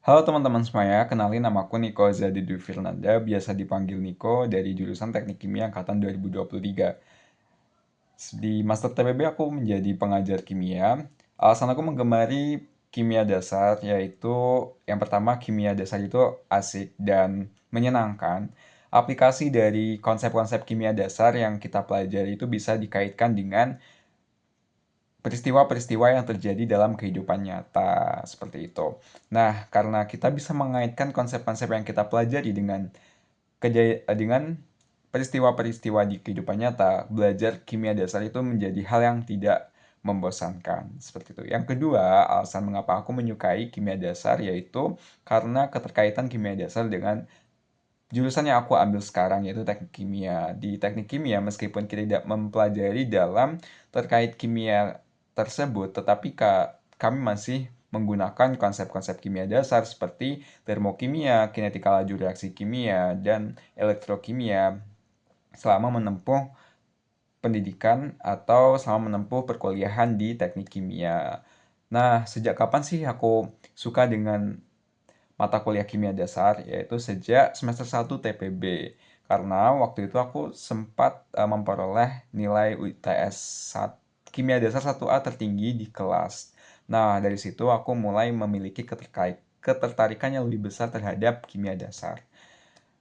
Halo teman-teman semuanya, kenalin nama aku Niko Zadidu Firnanda, biasa dipanggil Niko dari jurusan Teknik Kimia Angkatan 2023. Di Master TPB aku menjadi pengajar kimia. Alasan aku menggemari kimia dasar yaitu yang pertama kimia dasar itu asik dan menyenangkan. Aplikasi dari konsep-konsep kimia dasar yang kita pelajari itu bisa dikaitkan dengan peristiwa-peristiwa yang terjadi dalam kehidupan nyata, seperti itu. Nah, karena kita bisa mengaitkan konsep-konsep yang kita pelajari dengan peristiwa-peristiwa di kehidupan nyata, belajar kimia dasar itu menjadi hal yang tidak membosankan, seperti itu. Yang kedua, alasan mengapa aku menyukai kimia dasar yaitu karena keterkaitan kimia dasar dengan jurusan yang aku ambil sekarang yaitu teknik kimia. Di teknik kimia, meskipun kita tidak mempelajari dalam terkait kimia tersebut, tetapi kami masih menggunakan konsep-konsep kimia dasar seperti termokimia, kinetika laju reaksi kimia, dan elektrokimia selama menempuh pendidikan atau selama menempuh perkuliahan di teknik kimia. Nah, sejak kapan sih aku suka dengan mata kuliah kimia dasar, yaitu sejak semester 1 TPB. Karena waktu itu aku sempat memperoleh nilai UTS kimia dasar 1A tertinggi di kelas. Nah, dari situ aku mulai memiliki ketertarikan yang lebih besar terhadap kimia dasar.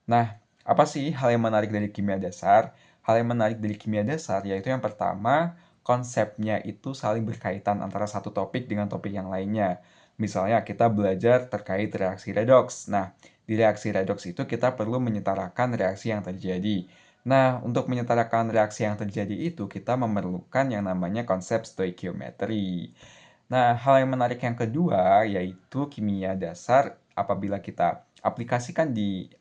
Nah, apa sih hal yang menarik dari kimia dasar? Hal yang menarik dari kimia dasar yaitu yang pertama, konsepnya itu saling berkaitan antara satu topik dengan topik yang lainnya. Misalnya kita belajar terkait reaksi redoks. Nah, di reaksi redoks itu kita perlu menyetarakan reaksi yang terjadi. Nah, untuk menyetarakan reaksi yang terjadi itu kita memerlukan yang namanya konsep stoikiometri. Nah, hal yang menarik yang kedua yaitu kimia dasar apabila kita aplikasikan di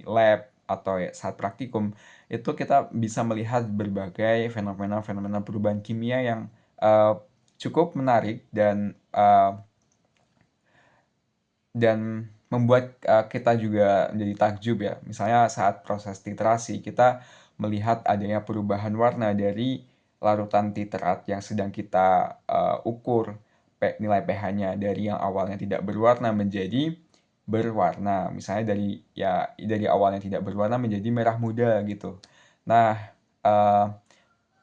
lab atau ya saat praktikum, itu kita bisa melihat berbagai fenomena-fenomena perubahan kimia yang uh, cukup menarik dan membuat kita juga menjadi takjub ya. Misalnya saat proses titrasi, kita melihat adanya perubahan warna dari larutan titrat yang sedang kita ukur nilai pH-nya dari yang awalnya tidak berwarna menjadi berwarna. Misalnya dari awalnya tidak berwarna menjadi merah muda gitu. Nah, uh,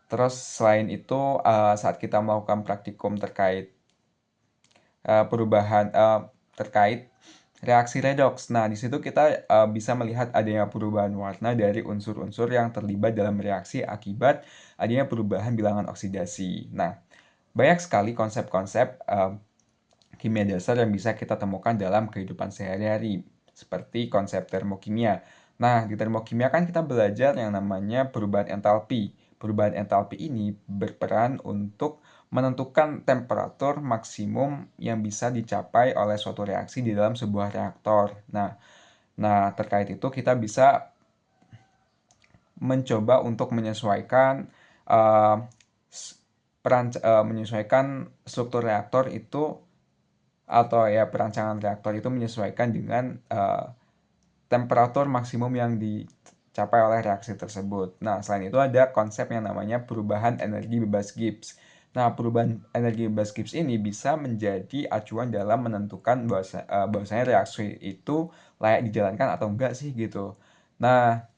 terus selain itu saat kita melakukan praktikum perubahan terkait reaksi redoks. Nah, di situ kita bisa melihat adanya perubahan warna dari unsur-unsur yang terlibat dalam reaksi akibat adanya perubahan bilangan oksidasi. Nah, banyak sekali konsep-konsep kimia dasar yang bisa kita temukan dalam kehidupan sehari-hari, seperti konsep termokimia. Nah, di termokimia kan kita belajar yang namanya perubahan entalpi. Perubahan entalpi ini berperan untuk menentukan temperatur maksimum yang bisa dicapai oleh suatu reaksi di dalam sebuah reaktor. Terkait itu kita bisa mencoba untuk uh, menyesuaikan struktur reaktor itu atau ya perancangan reaktor itu menyesuaikan dengan temperatur maksimum yang dicapai oleh reaksi tersebut. Nah, selain itu ada konsep yang namanya perubahan energi bebas Gibbs. Nah, perubahan energi bebas Gibbs ini bisa menjadi acuan dalam menentukan bahwasanya reaksi itu layak dijalankan atau enggak sih gitu. Nah,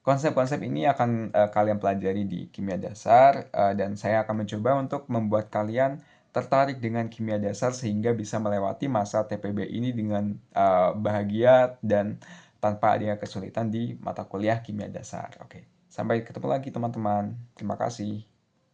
konsep-konsep ini akan kalian pelajari di kimia dasar dan saya akan mencoba untuk membuat kalian tertarik dengan kimia dasar sehingga bisa melewati masa TPB ini dengan bahagia dan tanpa adanya kesulitan di mata kuliah kimia dasar. Oke, sampai ketemu lagi teman-teman. Terima kasih.